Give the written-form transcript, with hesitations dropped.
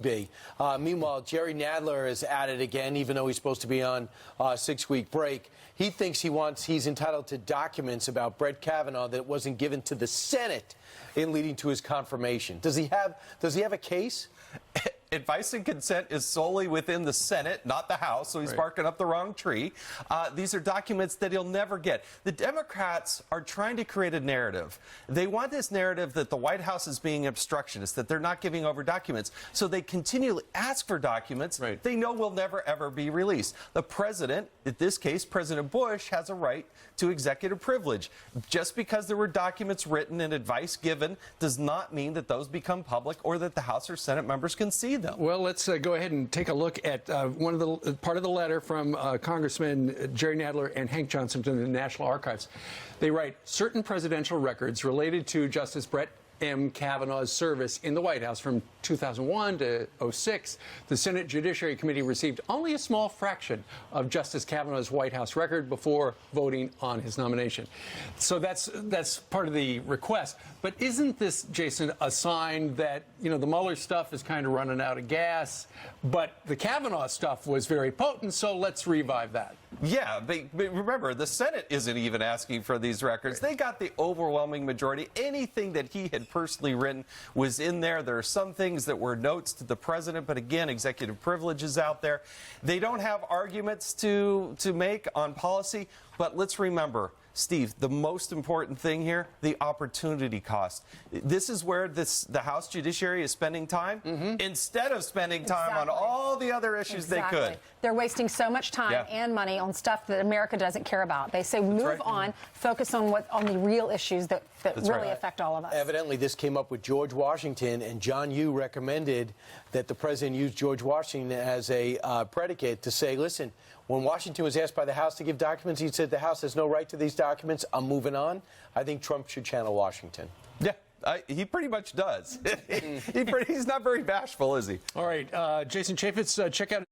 Be. Meanwhile, Jerry Nadler is at it again, even though he's supposed to be on a 6-week break. He thinks he's entitled to documents about Brent Kavanaugh that wasn't given to the Senate in leading to his confirmation. Does he have a case? Advice and consent is solely within the Senate, not the House, so he's barking up the wrong tree. These are documents that he'll never get. The Democrats are trying to create a narrative. They want this narrative that the White House is being obstructionist, that they're not giving over documents. So they continually ask for documents they know will never, ever be released. The president, in this case, President Bush, has a right to executive privilege. Just because there were documents written and advice given does not mean that those become public or that the House or Senate members can see them. Well, let's go ahead and take a look at part of the letter from Congressman Jerry Nadler and Hank Johnson to the National Archives. They write, certain presidential records related to Justice Brent M. Kavanaugh's service in the White House from 2001 to 2006, the Senate Judiciary Committee received only a small fraction of Justice Kavanaugh's White House record before voting on his nomination. So that's part of the request. But isn't this, Jason, a sign that, you know, the Mueller stuff is kind of running out of gas, but the Kavanaugh stuff was very potent, so let's revive that? Yeah, but remember, the Senate isn't even asking for these records. They got the overwhelming majority. Anything that he had personally written was in there. There are some things that were notes to the president, but again, executive privilege is out there. They don't have arguments to make on policy, but let's remember, Steve, the most important thing here, the opportunity cost. This is where the House Judiciary is spending time instead of spending time on all the other issues they could. They're wasting so much time and money on stuff that America doesn't care about. They say move on, focus on the real issues that really affect all of us. Evidently, this came up with George Washington, and John Yoo recommended that the president use George Washington as a predicate to say, listen, when Washington was asked by the House to give documents, he said the House has no right to these documents. I'm moving on. I think Trump should channel Washington. Yeah, he pretty much does. He's not very bashful, is he? All right, Jason Chaffetz, check out